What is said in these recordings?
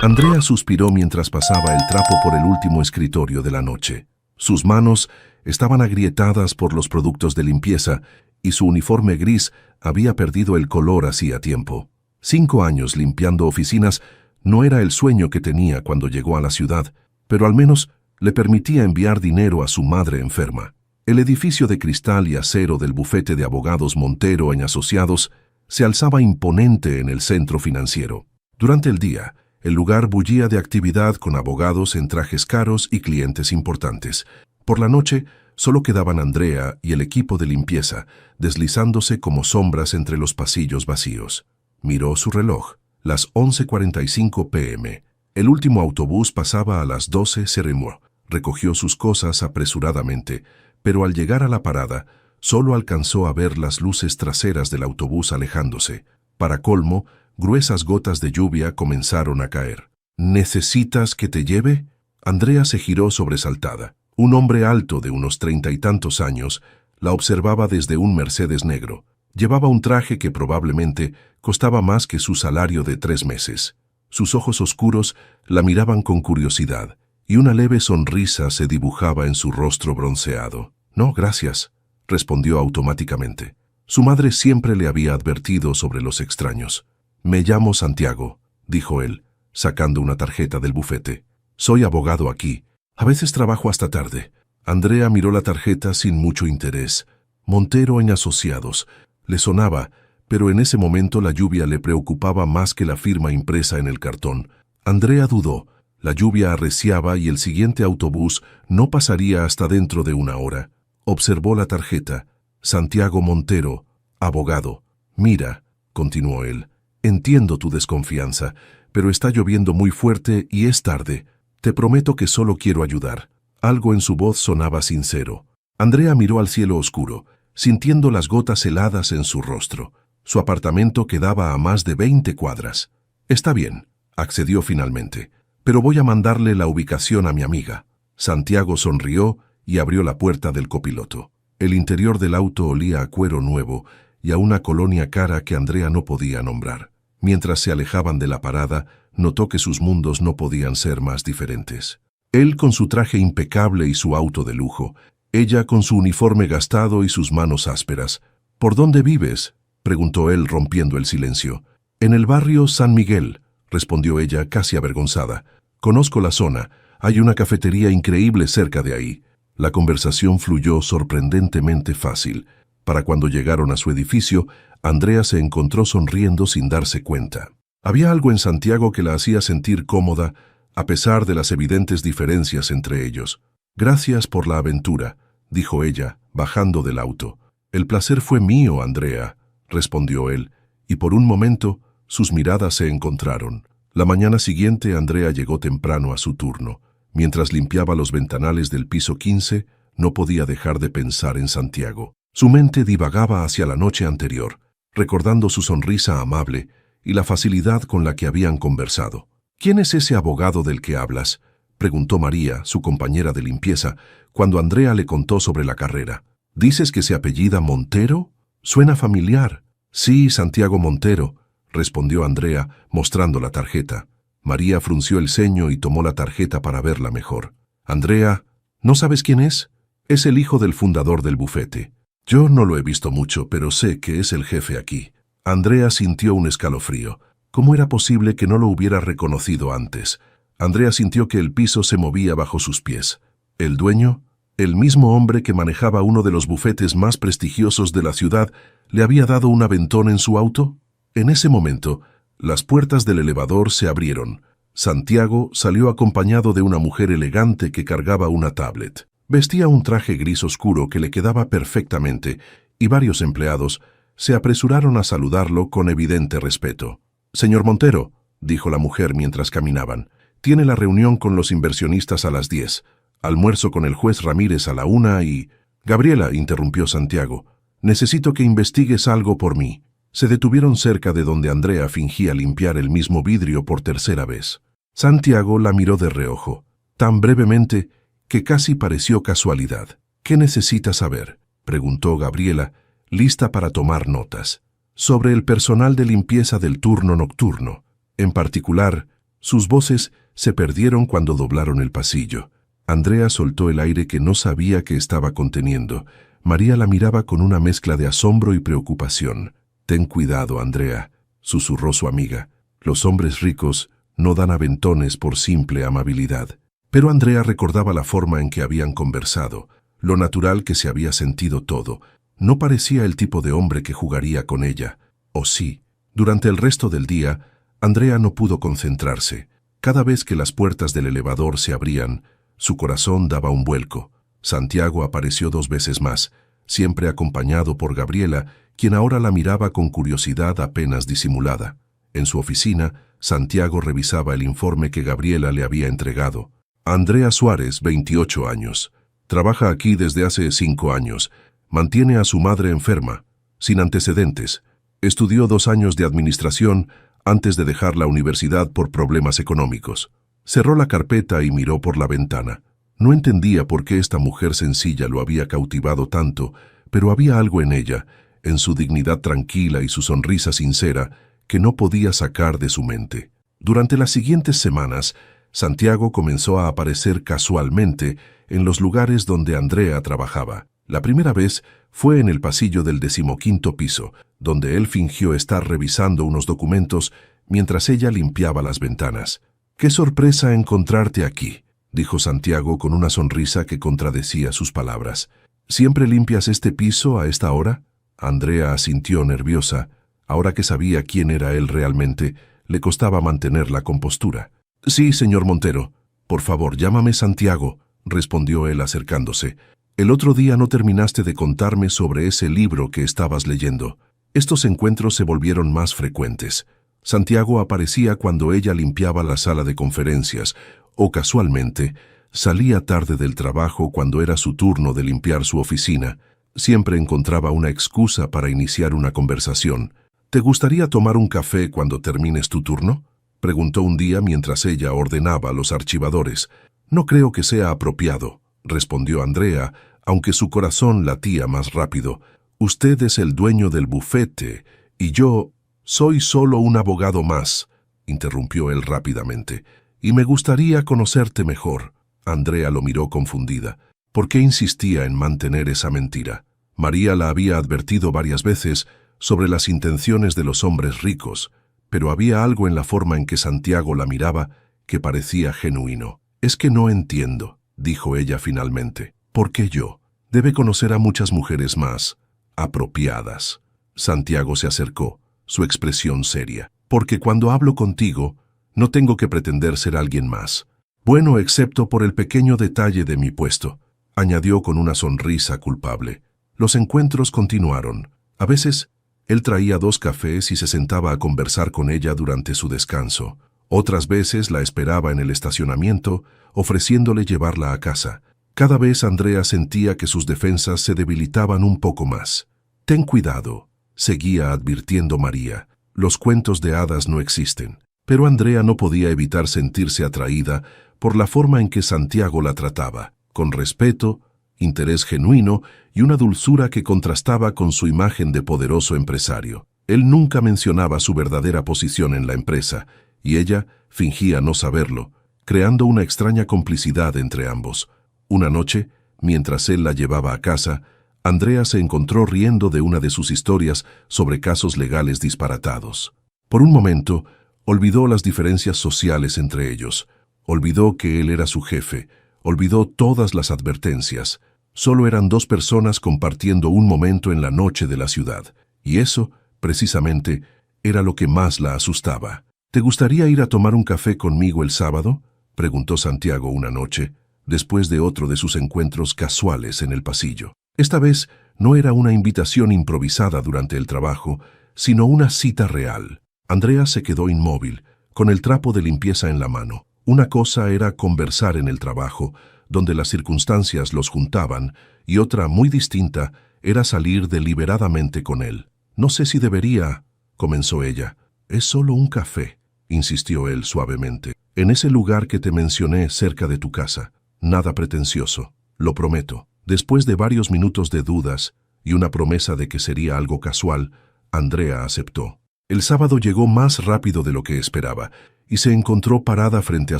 Andrea suspiró mientras pasaba el trapo por el último escritorio de la noche. Sus manos estaban agrietadas por los productos de limpieza y su uniforme gris había perdido el color hacía tiempo. 5 años limpiando oficinas no era el sueño que tenía cuando llegó a la ciudad, pero al menos le permitía enviar dinero a su madre enferma. El edificio de cristal y acero del bufete de abogados Montero & Asociados se alzaba imponente en el centro financiero. Durante el día, el lugar bullía de actividad con abogados en trajes caros y clientes importantes. Por la noche, solo quedaban Andrea y el equipo de limpieza, deslizándose como sombras entre los pasillos vacíos. Miró su reloj, las 11:45 p.m. El último autobús pasaba a las 12 ceremó. Recogió sus cosas apresuradamente, pero al llegar a la parada, solo alcanzó a ver las luces traseras del autobús alejándose. Para colmo, gruesas gotas de lluvia comenzaron a caer. ¿Necesitas que te lleve? Andrea se giró sobresaltada. Un hombre alto de unos 30 y tantos años la observaba desde un Mercedes negro. Llevaba un traje que probablemente costaba más que su salario de 3 meses. Sus ojos oscuros la miraban con curiosidad, y una leve sonrisa se dibujaba en su rostro bronceado. «No, gracias», respondió automáticamente. Su madre siempre le había advertido sobre los extraños. «Me llamo Santiago», dijo él, sacando una tarjeta del bufete. «Soy abogado aquí. A veces trabajo hasta tarde». Andrea miró la tarjeta sin mucho interés. Montero & Asociados. Le sonaba, pero en ese momento la lluvia le preocupaba más que la firma impresa en el cartón. Andrea dudó. La lluvia arreciaba y el siguiente autobús no pasaría hasta dentro de 1 hora. Observó la tarjeta. Santiago Montero, abogado. «Mira», continuó él, «entiendo tu desconfianza, pero está lloviendo muy fuerte y es tarde. Te prometo que solo quiero ayudar». Algo en su voz sonaba sincero. Andrea miró al cielo oscuro, sintiendo las gotas heladas en su rostro. Su apartamento quedaba a más de 20 cuadras. «Está bien», accedió finalmente, «pero voy a mandarle la ubicación a mi amiga». Santiago sonrió y abrió la puerta del copiloto. El interior del auto olía a cuero nuevo y a una colonia cara que Andrea no podía nombrar. Mientras se alejaban de la parada, notó que sus mundos no podían ser más diferentes. Él con su traje impecable y su auto de lujo, ella con su uniforme gastado y sus manos ásperas. «¿Por dónde vives?», preguntó él rompiendo el silencio. «En el barrio San Miguel», respondió ella casi avergonzada. «Conozco la zona. Hay una cafetería increíble cerca de ahí». La conversación fluyó sorprendentemente fácil. Para cuando llegaron a su edificio, Andrea se encontró sonriendo sin darse cuenta. Había algo en Santiago que la hacía sentir cómoda, a pesar de las evidentes diferencias entre ellos. «Gracias por la aventura», dijo ella, bajando del auto. «El placer fue mío, Andrea», respondió él, y por un momento sus miradas se encontraron. La mañana siguiente Andrea llegó temprano a su turno. Mientras limpiaba los ventanales del piso 15, no podía dejar de pensar en Santiago. Su mente divagaba hacia la noche anterior, recordando su sonrisa amable y la facilidad con la que habían conversado. «¿Quién es ese abogado del que hablas?», preguntó María, su compañera de limpieza, cuando Andrea le contó sobre la carrera. «¿Dices que se apellida Montero? Suena familiar». «Sí, Santiago Montero», respondió Andrea, mostrando la tarjeta. María frunció el ceño y tomó la tarjeta para verla mejor. «Andrea, ¿no sabes quién es? Es el hijo del fundador del bufete. Yo no lo he visto mucho, pero sé que es el jefe aquí». Andrea sintió un escalofrío. ¿Cómo era posible que no lo hubiera reconocido antes? Andrea sintió que el piso se movía bajo sus pies. ¿El dueño? El mismo hombre que manejaba uno de los bufetes más prestigiosos de la ciudad, ¿le había dado un aventón en su auto? En ese momento, las puertas del elevador se abrieron. Santiago salió acompañado de una mujer elegante que cargaba una tablet. Vestía un traje gris oscuro que le quedaba perfectamente, y varios empleados se apresuraron a saludarlo con evidente respeto. «Señor Montero», dijo la mujer mientras caminaban, «tiene la reunión con los inversionistas a las 10, almuerzo con el juez Ramírez a la 1 y...» «Gabriela», interrumpió Santiago, «necesito que investigues algo por mí». Se detuvieron cerca de donde Andrea fingía limpiar el mismo vidrio por tercera vez. Santiago la miró de reojo, tan brevemente que casi pareció casualidad. «¿Qué necesitas saber?», preguntó Gabriela, lista para tomar notas. «Sobre el personal de limpieza del turno nocturno. En particular, Sus voces se perdieron cuando doblaron el pasillo. Andrea soltó el aire que no sabía que estaba conteniendo. María la miraba con una mezcla de asombro y preocupación. «Ten cuidado, Andrea», susurró su amiga. «Los hombres ricos no dan aventones por simple amabilidad». Pero Andrea recordaba la forma en que habían conversado, lo natural que se había sentido todo. No parecía el tipo de hombre que jugaría con ella. ¿O sí? Durante el resto del día, Andrea no pudo concentrarse. Cada vez que las puertas del elevador se abrían, su corazón daba un vuelco. Santiago apareció 2 veces más, siempre acompañado por Gabriela, quien ahora la miraba con curiosidad apenas disimulada. En su oficina, Santiago revisaba el informe que Gabriela le había entregado. Andrea Suárez, 28 años. Trabaja aquí desde hace 5 años. Mantiene a su madre enferma, sin antecedentes. Estudió 2 años de administración antes de dejar la universidad por problemas económicos. Cerró la carpeta y miró por la ventana. No entendía por qué esta mujer sencilla lo había cautivado tanto, pero había algo en ella, en su dignidad tranquila y su sonrisa sincera, que no podía sacar de su mente. Durante las siguientes semanas, Santiago comenzó a aparecer casualmente en los lugares donde Andrea trabajaba. La primera vez fue en el pasillo del 15º piso, donde él fingió estar revisando unos documentos mientras ella limpiaba las ventanas. «Qué sorpresa encontrarte aquí», dijo Santiago con una sonrisa que contradecía sus palabras. «¿Siempre limpias este piso a esta hora?» Andrea asintió nerviosa. Ahora que sabía quién era él realmente, le costaba mantener la compostura. «Sí, señor Montero. Por favor, llámame Santiago», respondió él acercándose. «El otro día no terminaste de contarme sobre ese libro que estabas leyendo». Estos encuentros se volvieron más frecuentes. Santiago aparecía cuando ella limpiaba la sala de conferencias, o casualmente, salía tarde del trabajo cuando era su turno de limpiar su oficina. Siempre encontraba una excusa para iniciar una conversación. «¿Te gustaría tomar un café cuando termines tu turno?», preguntó un día mientras ella ordenaba los archivadores. «No creo que sea apropiado», respondió Andrea, aunque su corazón latía más rápido. «Usted es el dueño del bufete, y yo soy solo un abogado más», interrumpió él rápidamente. «Y me gustaría conocerte mejor». Andrea lo miró confundida. ¿Por qué insistía en mantener esa mentira? María la había advertido varias veces sobre las intenciones de los hombres ricos, pero había algo en la forma en que Santiago la miraba que parecía genuino. «Es que no entiendo», dijo ella finalmente. «¿Por qué yo? Debe conocer a muchas mujeres más apropiadas». Santiago se acercó, su expresión seria. «Porque cuando hablo contigo, no tengo que pretender ser alguien más. Bueno, excepto por el pequeño detalle de mi puesto», añadió con una sonrisa culpable. Los encuentros continuaron. A veces, él traía 2 cafés y se sentaba a conversar con ella durante su descanso. Otras veces la esperaba en el estacionamiento, ofreciéndole llevarla a casa. Cada vez Andrea sentía que sus defensas se debilitaban un poco más. «Ten cuidado», seguía advirtiendo María. «Los cuentos de hadas no existen». Pero Andrea no podía evitar sentirse atraída por la forma en que Santiago la trataba, con respeto, interés genuino y una dulzura que contrastaba con su imagen de poderoso empresario. Él nunca mencionaba su verdadera posición en la empresa, y ella fingía no saberlo, creando una extraña complicidad entre ambos. Una noche, mientras él la llevaba a casa, Andrea se encontró riendo de una de sus historias sobre casos legales disparatados. Por un momento, olvidó las diferencias sociales entre ellos, olvidó que él era su jefe, olvidó todas las advertencias. Solo eran 2 personas compartiendo un momento en la noche de la ciudad, y eso, precisamente, era lo que más la asustaba. «¿Te gustaría ir a tomar un café conmigo el sábado?», preguntó Santiago una noche, después de otro de sus encuentros casuales en el pasillo. Esta vez no era una invitación improvisada durante el trabajo, sino una cita real. Andrea se quedó inmóvil, con el trapo de limpieza en la mano. Una cosa era conversar en el trabajo, donde las circunstancias los juntaban, y otra, muy distinta, era salir deliberadamente con él. «No sé si debería», comenzó ella. «Es solo un café», insistió él suavemente. «En ese lugar que te mencioné cerca de tu casa. Nada pretencioso, lo prometo». Después de varios minutos de dudas y una promesa de que sería algo casual, Andrea aceptó. El sábado llegó más rápido de lo que esperaba, y se encontró parada frente a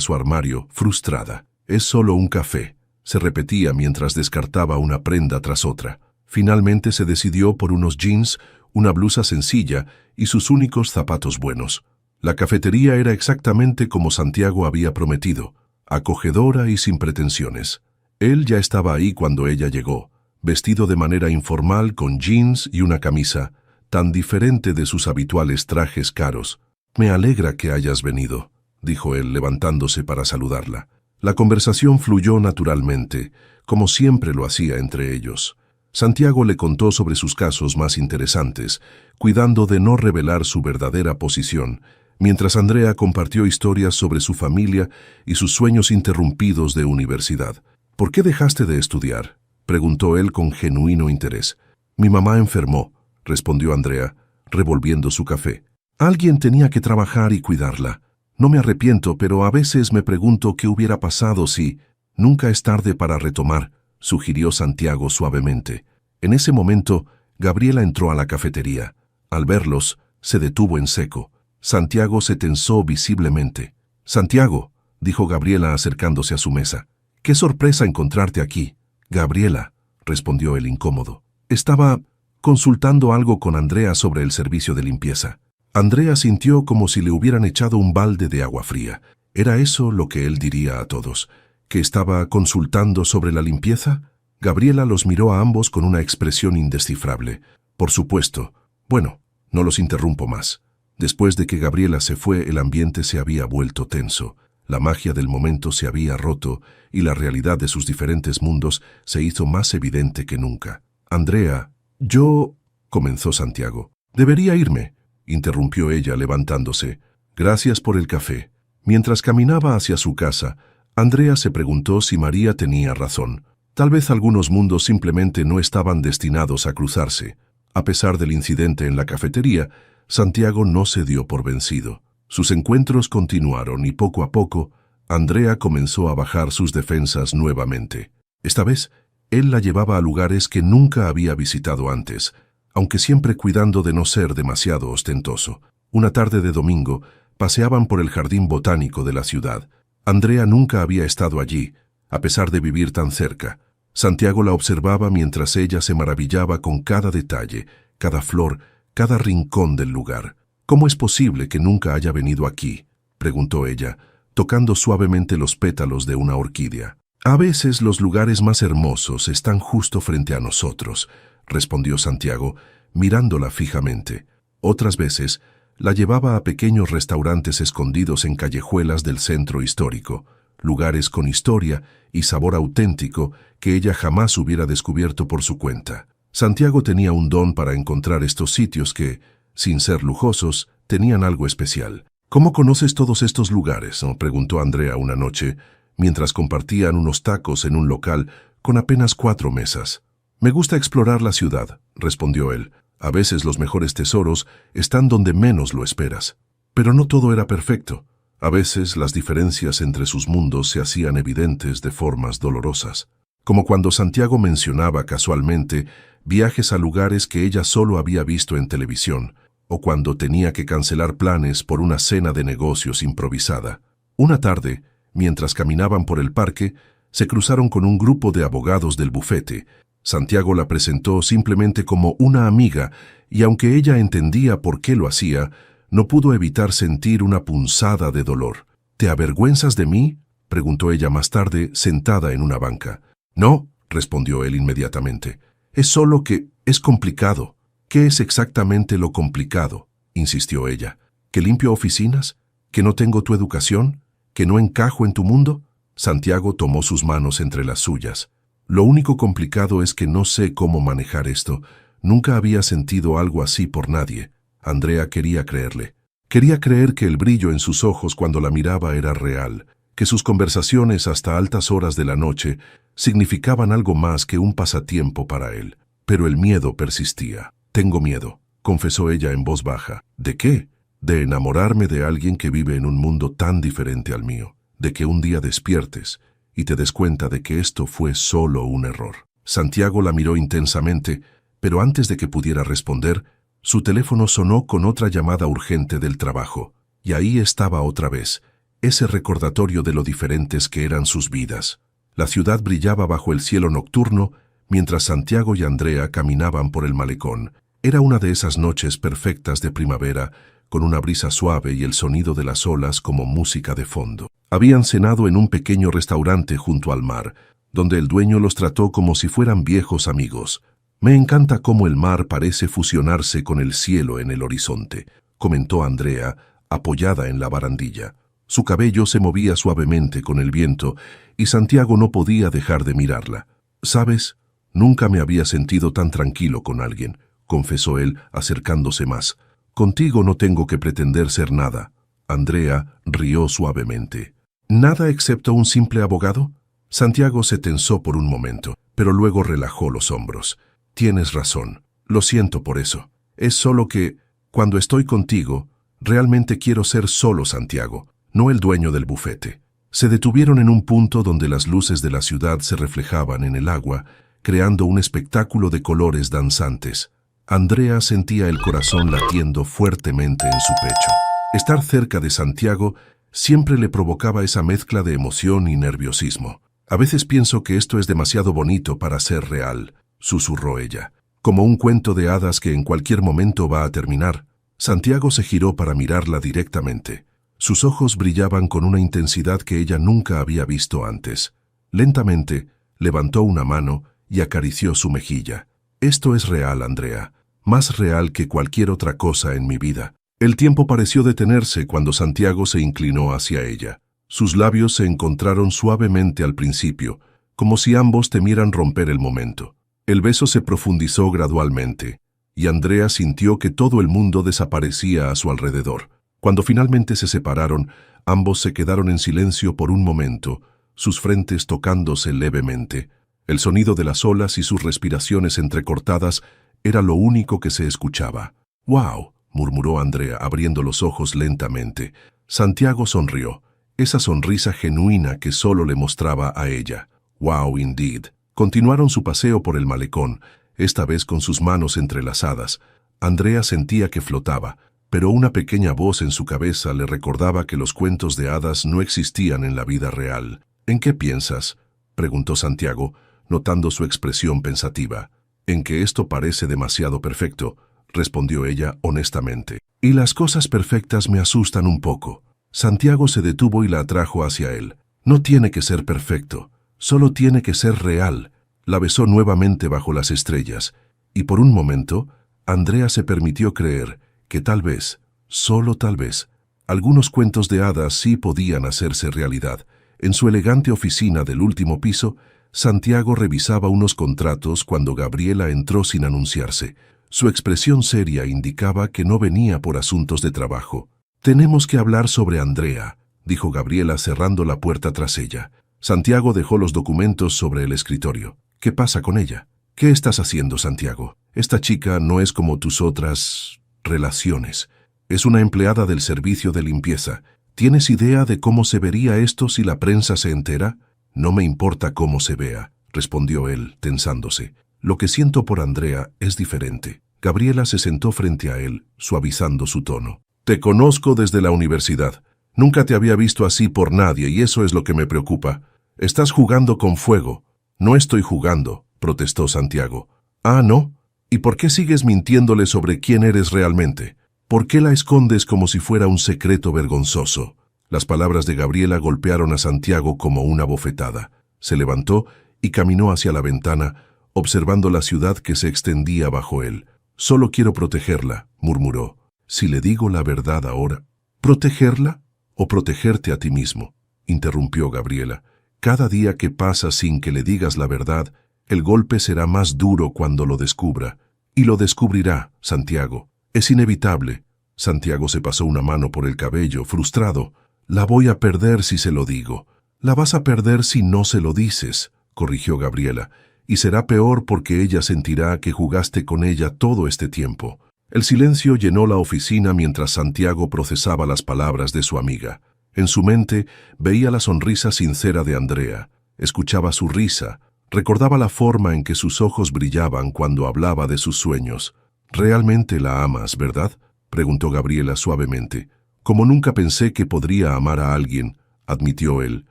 su armario, frustrada. «Es solo un café», se repetía mientras descartaba una prenda tras otra. Finalmente se decidió por unos jeans, una blusa sencilla y sus únicos zapatos buenos. La cafetería era exactamente como Santiago había prometido, acogedora y sin pretensiones. Él ya estaba ahí cuando ella llegó, vestido de manera informal con jeans y una camisa, tan diferente de sus habituales trajes caros. «Me alegra que hayas venido», dijo él levantándose para saludarla. La conversación fluyó naturalmente, como siempre lo hacía entre ellos. Santiago le contó sobre sus casos más interesantes, cuidando de no revelar su verdadera posición, mientras Andrea compartió historias sobre su familia y sus sueños interrumpidos de universidad. «¿Por qué dejaste de estudiar?», preguntó él con genuino interés. «Mi mamá enfermó», respondió Andrea, revolviendo su café. «Alguien tenía que trabajar y cuidarla. No me arrepiento, pero a veces me pregunto qué hubiera pasado si... Nunca es tarde para retomar», sugirió Santiago suavemente. En ese momento, Gabriela entró a la cafetería. Al verlos, se detuvo en seco. Santiago se tensó visiblemente. «Santiago», dijo Gabriela acercándose a su mesa. «Qué sorpresa encontrarte aquí». «Gabriela», respondió el incómodo. «Estaba consultando algo con Andrea sobre el servicio de limpieza». Andrea sintió como si le hubieran echado un balde de agua fría. ¿Era eso lo que él diría a todos? ¿Que estaba consultando sobre la limpieza? Gabriela los miró a ambos con una expresión indescifrable. «Por supuesto. Bueno, no los interrumpo más». Después de que Gabriela se fue, el ambiente se había vuelto tenso. La magia del momento se había roto y la realidad de sus diferentes mundos se hizo más evidente que nunca. «Andrea, yo...» comenzó Santiago. «Debería irme», interrumpió ella levantándose. «Gracias por el café». Mientras caminaba hacia su casa, Andrea se preguntó si María tenía razón. Tal vez algunos mundos simplemente no estaban destinados a cruzarse. A pesar del incidente en la cafetería, Santiago no se dio por vencido. Sus encuentros continuaron y poco a poco, Andrea comenzó a bajar sus defensas nuevamente. Esta vez, él la llevaba a lugares que nunca había visitado antes, aunque siempre cuidando de no ser demasiado ostentoso. Una tarde de domingo, paseaban por el jardín botánico de la ciudad. Andrea nunca había estado allí, a pesar de vivir tan cerca. Santiago la observaba mientras ella se maravillaba con cada detalle, cada flor, cada rincón del lugar. «¿Cómo es posible que nunca haya venido aquí?», preguntó ella, tocando suavemente los pétalos de una orquídea. «A veces los lugares más hermosos están justo frente a nosotros», respondió Santiago, mirándola fijamente. Otras veces, la llevaba a pequeños restaurantes escondidos en callejuelas del centro histórico, lugares con historia y sabor auténtico que ella jamás hubiera descubierto por su cuenta. Santiago tenía un don para encontrar estos sitios que, sin ser lujosos, tenían algo especial. «¿Cómo conoces todos estos lugares?», preguntó Andrea una noche, mientras compartían unos tacos en un local con apenas 4 mesas. «Me gusta explorar la ciudad», respondió él. «A veces los mejores tesoros están donde menos lo esperas». Pero no todo era perfecto. A veces las diferencias entre sus mundos se hacían evidentes de formas dolorosas. Como cuando Santiago mencionaba casualmente viajes a lugares que ella solo había visto en televisión, o cuando tenía que cancelar planes por una cena de negocios improvisada. Una tarde, mientras caminaban por el parque, se cruzaron con un grupo de abogados del bufete. Santiago la presentó simplemente como una amiga, y aunque ella entendía por qué lo hacía, no pudo evitar sentir una punzada de dolor. «¿Te avergüenzas de mí?», preguntó ella más tarde, sentada en una banca. «No», respondió él inmediatamente. «Es solo que es complicado». «¿Qué es exactamente lo complicado?», insistió ella. ¿Que limpio oficinas? ¿Que no tengo tu educación? ¿Que no encajo en tu mundo? Santiago tomó sus manos entre las suyas. «Lo único complicado es que no sé cómo manejar esto. Nunca había sentido algo así por nadie». Andrea quería creerle. Quería creer que el brillo en sus ojos cuando la miraba era real, que sus conversaciones hasta altas horas de la noche significaban algo más que un pasatiempo para él. Pero el miedo persistía. «Tengo miedo», confesó ella en voz baja. «¿De qué?». «De enamorarme de alguien que vive en un mundo tan diferente al mío. De que un día despiertes y te des cuenta de que esto fue solo un error». Santiago la miró intensamente, pero antes de que pudiera responder, su teléfono sonó con otra llamada urgente del trabajo. Y ahí estaba otra vez, ese recordatorio de lo diferentes que eran sus vidas. La ciudad brillaba bajo el cielo nocturno, mientras Santiago y Andrea caminaban por el malecón. Era una de esas noches perfectas de primavera, con una brisa suave y el sonido de las olas como música de fondo. Habían cenado en un pequeño restaurante junto al mar, donde el dueño los trató como si fueran viejos amigos. «Me encanta cómo el mar parece fusionarse con el cielo en el horizonte», comentó Andrea, apoyada en la barandilla. Su cabello se movía suavemente con el viento y Santiago no podía dejar de mirarla. «¿Sabes? Nunca me había sentido tan tranquilo con alguien», confesó él, acercándose más. «Contigo no tengo que pretender ser nada». Andrea rió suavemente. «¿Nada excepto un simple abogado?» Santiago se tensó por un momento, pero luego relajó los hombros. «Tienes razón. Lo siento por eso. Es solo que, cuando estoy contigo, realmente quiero ser solo Santiago, no el dueño del bufete». Se detuvieron en un punto donde las luces de la ciudad se reflejaban en el agua, creando un espectáculo de colores danzantes. Andrea sentía el corazón latiendo fuertemente en su pecho. Estar cerca de Santiago siempre le provocaba esa mezcla de emoción y nerviosismo. «A veces pienso que esto es demasiado bonito para ser real», susurró ella. «Como un cuento de hadas que en cualquier momento va a terminar». Santiago se giró para mirarla directamente. Sus ojos brillaban con una intensidad que ella nunca había visto antes. Lentamente, levantó una mano y acarició su mejilla. «Esto es real, Andrea, más real que cualquier otra cosa en mi vida». El tiempo pareció detenerse cuando Santiago se inclinó hacia ella. Sus labios se encontraron suavemente al principio, como si ambos temieran romper el momento. El beso se profundizó gradualmente, y Andrea sintió que todo el mundo desaparecía a su alrededor. Cuando finalmente se separaron, ambos se quedaron en silencio por un momento, sus frentes tocándose levemente. El sonido de las olas y sus respiraciones entrecortadas era lo único que se escuchaba. «¡Wow!», murmuró Andrea, abriendo los ojos lentamente. Santiago sonrió, esa sonrisa genuina que solo le mostraba a ella. «Wow, indeed». Continuaron su paseo por el malecón, esta vez con sus manos entrelazadas. Andrea sentía que flotaba, pero una pequeña voz en su cabeza le recordaba que los cuentos de hadas no existían en la vida real. «¿En qué piensas?», preguntó Santiago, notando su expresión pensativa. «En que esto parece demasiado perfecto», respondió ella honestamente. «Y las cosas perfectas me asustan un poco». Santiago se detuvo y la atrajo hacia él. «No tiene que ser perfecto, solo tiene que ser real». La besó nuevamente bajo las estrellas, y por un momento, Andrea se permitió creer que tal vez, solo tal vez, algunos cuentos de hadas sí podían hacerse realidad. En su elegante oficina del último piso, Santiago revisaba unos contratos cuando Gabriela entró sin anunciarse. Su expresión seria indicaba que no venía por asuntos de trabajo. «Tenemos que hablar sobre Andrea», dijo Gabriela cerrando la puerta tras ella. Santiago dejó los documentos sobre el escritorio. «¿Qué pasa con ella?». «¿Qué estás haciendo, Santiago? Esta chica no es como tus otras relaciones. Es una empleada del servicio de limpieza. ¿Tienes idea de cómo se vería esto si la prensa se entera?». «No me importa cómo se vea», respondió él, tensándose. «Lo que siento por Andrea es diferente». Gabriela se sentó frente a él, suavizando su tono. «Te conozco desde la universidad. Nunca te había visto así por nadie y eso es lo que me preocupa. Estás jugando con fuego». «No estoy jugando», protestó Santiago. «Ah, ¿no? ¿Y por qué sigues mintiéndole sobre quién eres realmente? ¿Por qué la escondes como si fuera un secreto vergonzoso?». Las palabras de Gabriela golpearon a Santiago como una bofetada. Se levantó y caminó hacia la ventana, observando la ciudad que se extendía bajo él. «Solo quiero protegerla», murmuró. «Si le digo la verdad ahora». «¿Protegerla? ¿O protegerte a ti mismo?», interrumpió Gabriela. «Cada día que pasa sin que le digas la verdad, el golpe será más duro cuando lo descubra. Y lo descubrirá, Santiago. Es inevitable». Santiago se pasó una mano por el cabello, frustrado. «La voy a perder si se lo digo». «La vas a perder si no se lo dices», corrigió Gabriela. «Y será peor porque ella sentirá que jugaste con ella todo este tiempo». El silencio llenó la oficina mientras Santiago procesaba las palabras de su amiga. En su mente veía la sonrisa sincera de Andrea, escuchaba su risa, recordaba la forma en que sus ojos brillaban cuando hablaba de sus sueños. «¿Realmente la amas, verdad?», preguntó Gabriela suavemente. Como nunca pensé que podría amar a alguien, admitió él.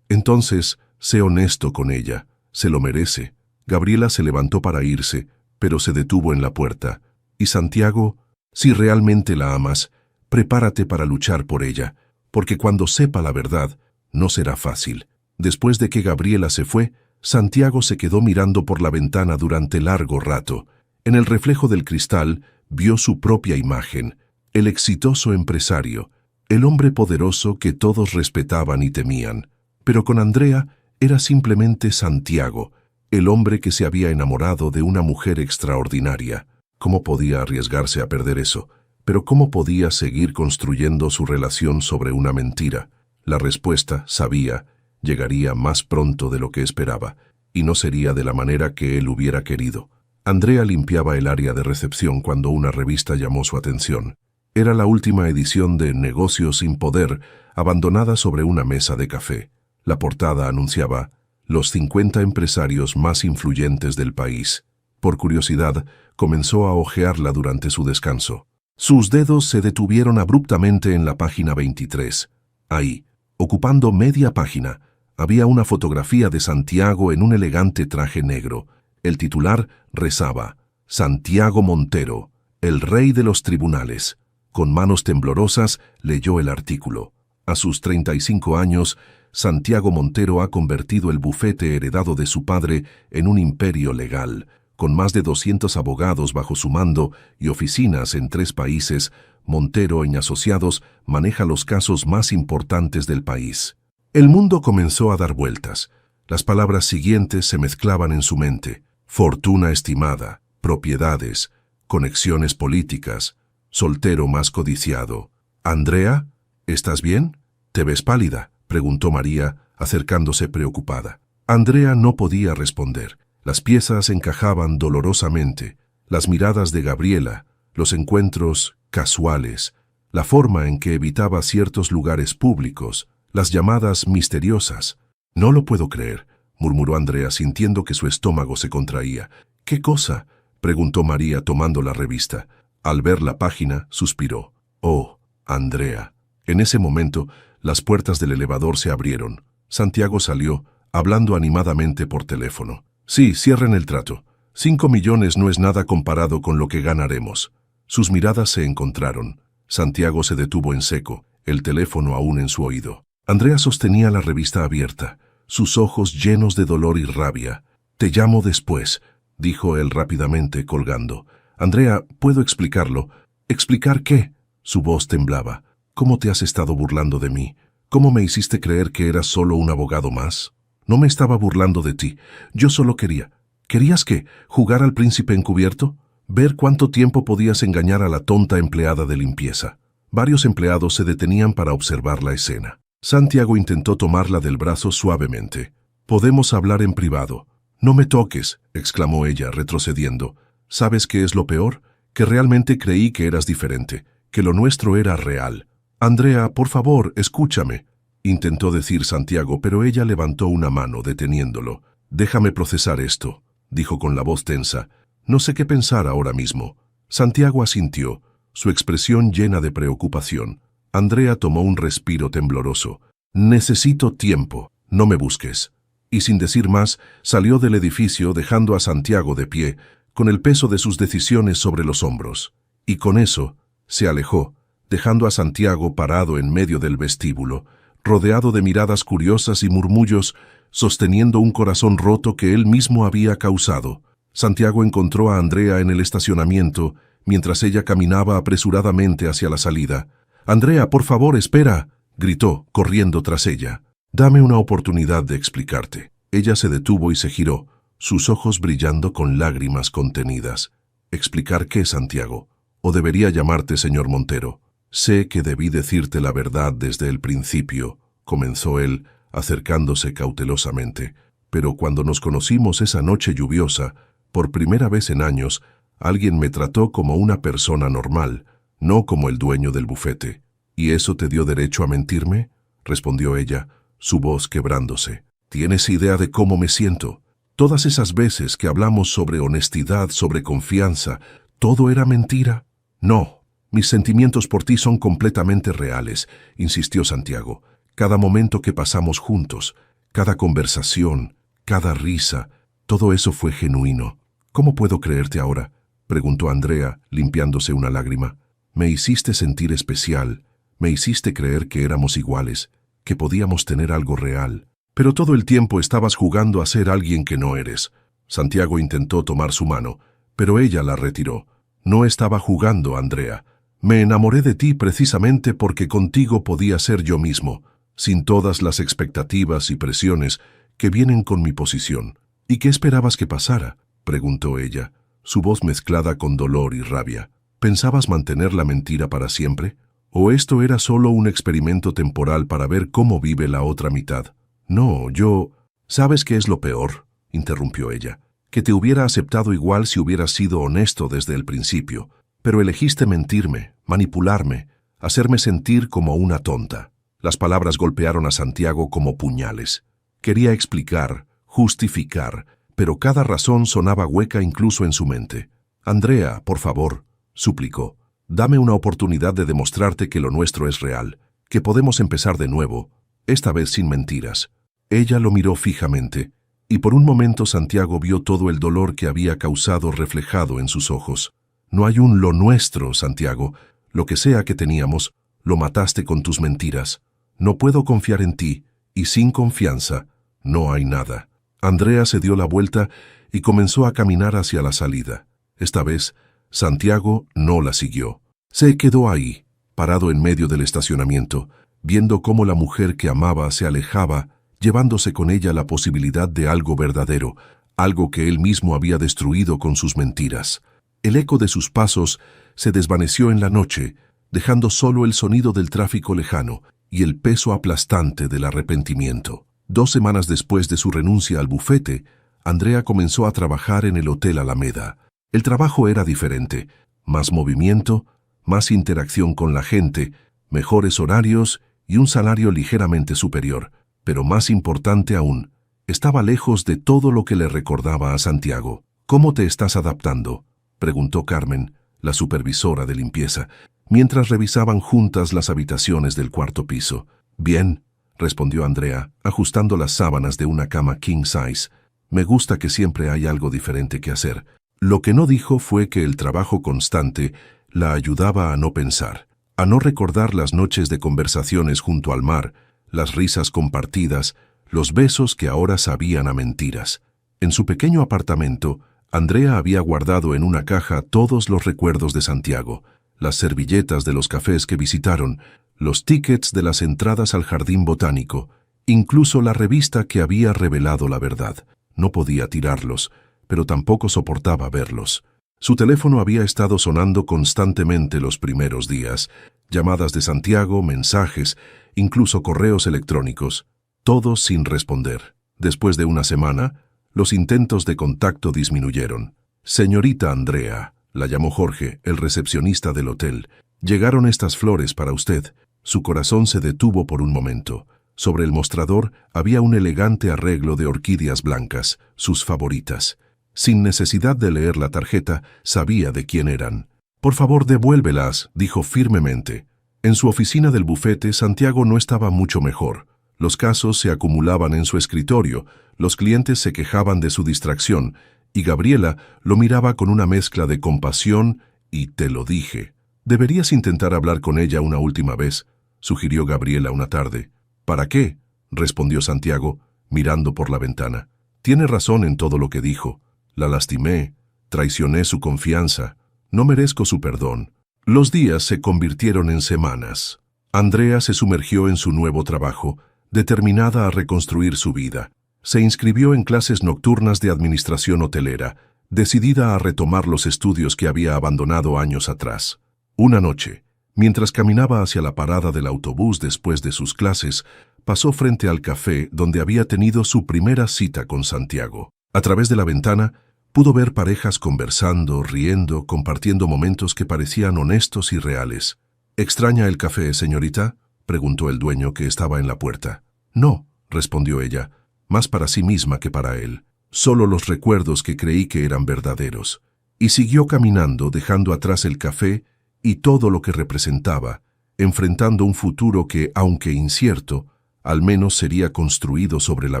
Entonces, sé honesto con ella. Se lo merece. Gabriela se levantó para irse, pero se detuvo en la puerta. Y Santiago, si realmente la amas, prepárate para luchar por ella, porque cuando sepa la verdad, no será fácil. Después de que Gabriela se fue, Santiago se quedó mirando por la ventana durante largo rato. En el reflejo del cristal, vio su propia imagen, el exitoso empresario, el hombre poderoso que todos respetaban y temían. Pero con Andrea era simplemente Santiago, el hombre que se había enamorado de una mujer extraordinaria. ¿Cómo podía arriesgarse a perder eso? Pero ¿cómo podía seguir construyendo su relación sobre una mentira? La respuesta, sabía, llegaría más pronto de lo que esperaba, y no sería de la manera que él hubiera querido. Andrea limpiaba el área de recepción cuando una revista llamó su atención. Era la última edición de Negocios sin Poder, abandonada sobre una mesa de café. La portada anunciaba los 50 empresarios más influyentes del país. Por curiosidad, comenzó a hojearla durante su descanso. Sus dedos se detuvieron abruptamente en la página 23. Ahí, ocupando media página, había una fotografía de Santiago en un elegante traje negro. El titular rezaba: Santiago Montero, el rey de los tribunales. Con manos temblorosas leyó el artículo. A sus 35 años, Santiago Montero ha convertido el bufete heredado de su padre en un imperio legal. Con más de 200 abogados bajo su mando y oficinas en 3 países, Montero y Asociados maneja los casos más importantes del país. El mundo comenzó a dar vueltas. Las palabras siguientes se mezclaban en su mente: fortuna estimada, propiedades, conexiones políticas, soltero más codiciado. «Andrea, ¿estás bien? ¿Te ves pálida?», preguntó María, acercándose preocupada. Andrea no podía responder. Las piezas encajaban dolorosamente, las miradas de Gabriela, los encuentros casuales, la forma en que evitaba ciertos lugares públicos, las llamadas misteriosas. «No lo puedo creer», murmuró Andrea sintiendo que su estómago se contraía. «¿Qué cosa?», preguntó María tomando la revista. Al ver la página, suspiró. «Oh, Andrea». En ese momento, las puertas del elevador se abrieron. Santiago salió, hablando animadamente por teléfono. «Sí, cierren el trato. 5 millones no es nada comparado con lo que ganaremos». Sus miradas se encontraron. Santiago se detuvo en seco, el teléfono aún en su oído. Andrea sostenía la revista abierta, sus ojos llenos de dolor y rabia. «Te llamo después», dijo él rápidamente, colgando. «Andrea, ¿puedo explicarlo?» «¿Explicar qué?». Su voz temblaba. «¿Cómo te has estado burlando de mí? ¿Cómo me hiciste creer que eras solo un abogado más?» «No me estaba burlando de ti. Yo solo quería». «¿Querías qué? ¿Jugar al príncipe encubierto? ¿Ver cuánto tiempo podías engañar a la tonta empleada de limpieza?» Varios empleados se detenían para observar la escena. Santiago intentó tomarla del brazo suavemente. «Podemos hablar en privado». «No me toques», exclamó ella, retrocediendo. «¿Sabes qué es lo peor? Que realmente creí que eras diferente, que lo nuestro era real». «Andrea, por favor, escúchame», intentó decir Santiago, pero ella levantó una mano, deteniéndolo. «Déjame procesar esto», dijo con la voz tensa. «No sé qué pensar ahora mismo». Santiago asintió, su expresión llena de preocupación. Andrea tomó un respiro tembloroso. «Necesito tiempo, no me busques». Y sin decir más, salió del edificio dejando a Santiago de pie, con el peso de sus decisiones sobre los hombros. Y con eso, se alejó, dejando a Santiago parado en medio del vestíbulo, rodeado de miradas curiosas y murmullos, sosteniendo un corazón roto que él mismo había causado. Santiago encontró a Andrea en el estacionamiento, mientras ella caminaba apresuradamente hacia la salida. «Andrea, por favor, espera», gritó, corriendo tras ella. «Dame una oportunidad de explicarte». Ella se detuvo y se giró, sus ojos brillando con lágrimas contenidas. «¿Explicar qué, Santiago? ¿O debería llamarte señor Montero?» «Sé que debí decirte la verdad desde el principio», comenzó él, acercándose cautelosamente. «Pero cuando nos conocimos esa noche lluviosa, por primera vez en años, alguien me trató como una persona normal, no como el dueño del bufete». «¿Y eso te dio derecho a mentirme?», respondió ella, su voz quebrándose. «¿Tienes idea de cómo me siento? Todas esas veces que hablamos sobre honestidad, sobre confianza, ¿todo era mentira?». «No, Mis sentimientos por ti son completamente reales, insistió Santiago. Cada momento que pasamos juntos, cada conversación, cada risa, todo eso fue genuino. ¿Cómo puedo creerte ahora?, preguntó Andrea, limpiándose una lágrima. Me hiciste sentir especial, me hiciste creer que éramos iguales, que podíamos tener algo real. Pero todo el tiempo estabas jugando a ser alguien que no eres. Santiago intentó tomar su mano, pero ella la retiró. No estaba jugando, Andrea. Me enamoré de ti precisamente porque contigo podía ser yo mismo, sin todas las expectativas y presiones que vienen con mi posición. ¿Y qué esperabas que pasara?, preguntó ella, su voz mezclada con dolor y rabia. ¿Pensabas mantener la mentira para siempre? ¿O esto era solo un experimento temporal para ver cómo vive la otra mitad? No, yo... ¿Sabes qué es lo peor?, interrumpió ella. Que te hubiera aceptado igual si hubieras sido honesto desde el principio, pero elegiste mentirme, manipularme, hacerme sentir como una tonta. Las palabras golpearon a Santiago como puñales. Quería explicar, justificar, pero cada razón sonaba hueca incluso en su mente. Andrea, por favor, suplicó, dame una oportunidad de demostrarte que lo nuestro es real, que podemos empezar de nuevo, esta vez sin mentiras. Ella lo miró fijamente, y por un momento Santiago vio todo el dolor que había causado reflejado en sus ojos. No hay un lo nuestro, Santiago. Lo que sea que teníamos, lo mataste con tus mentiras. No puedo confiar en ti, y sin confianza, no hay nada. Andrea se dio la vuelta y comenzó a caminar hacia la salida. Esta vez, Santiago no la siguió. Se quedó ahí, parado en medio del estacionamiento, viendo cómo la mujer que amaba se alejaba, llevándose con ella la posibilidad de algo verdadero, algo que él mismo había destruido con sus mentiras. El eco de sus pasos se desvaneció en la noche, dejando solo el sonido del tráfico lejano y el peso aplastante del arrepentimiento. 2 semanas después de su renuncia al bufete, Andrea comenzó a trabajar en el Hotel Alameda. El trabajo era diferente, más movimiento, más interacción con la gente, mejores horarios y un salario ligeramente superior. Pero más importante aún, estaba lejos de todo lo que le recordaba a Santiago. ¿Cómo te estás adaptando?, preguntó Carmen, la supervisora de limpieza, mientras revisaban juntas las habitaciones del 4º piso. Bien, respondió Andrea, ajustando las sábanas de una cama king size. Me gusta que siempre hay algo diferente que hacer. Lo que no dijo fue que el trabajo constante la ayudaba a no pensar, a no recordar las noches de conversaciones junto al mar, las risas compartidas, los besos que ahora sabían a mentiras. En su pequeño apartamento, Andrea había guardado en una caja todos los recuerdos de Santiago, las servilletas de los cafés que visitaron, los tickets de las entradas al jardín botánico, incluso la revista que había revelado la verdad. No podía tirarlos, pero tampoco soportaba verlos. Su teléfono había estado sonando constantemente los primeros días, llamadas de Santiago, mensajes, incluso correos electrónicos, todos sin responder. Después de una semana, los intentos de contacto disminuyeron. Señorita Andrea, la llamó Jorge, el recepcionista del hotel. Llegaron estas flores para usted. Su corazón se detuvo por un momento. Sobre el mostrador había un elegante arreglo de orquídeas blancas, sus favoritas. Sin necesidad de leer la tarjeta, sabía de quién eran. Por favor, devuélvelas, dijo firmemente. En su oficina del bufete, Santiago no estaba mucho mejor. Los casos se acumulaban en su escritorio, los clientes se quejaban de su distracción, y Gabriela lo miraba con una mezcla de compasión y te lo dije. Deberías intentar hablar con ella una última vez, sugirió Gabriela una tarde. ¿Para qué?, respondió Santiago, mirando por la ventana. Tiene razón en todo lo que dijo. La lastimé, traicioné su confianza. No merezco su perdón. Los días se convirtieron en semanas. Andrea se sumergió en su nuevo trabajo, determinada a reconstruir su vida. Se inscribió en clases nocturnas de administración hotelera, decidida a retomar los estudios que había abandonado años atrás. Una noche, mientras caminaba hacia la parada del autobús después de sus clases, pasó frente al café donde había tenido su primera cita con Santiago. A través de la ventana, pudo ver parejas conversando, riendo, compartiendo momentos que parecían honestos y reales. ¿Extraña el café, señorita?, preguntó el dueño que estaba en la puerta. No, respondió ella, más para sí misma que para él. Solo los recuerdos que creí que eran verdaderos. Y siguió caminando, dejando atrás el café y todo lo que representaba, enfrentando un futuro que, aunque incierto, al menos sería construido sobre la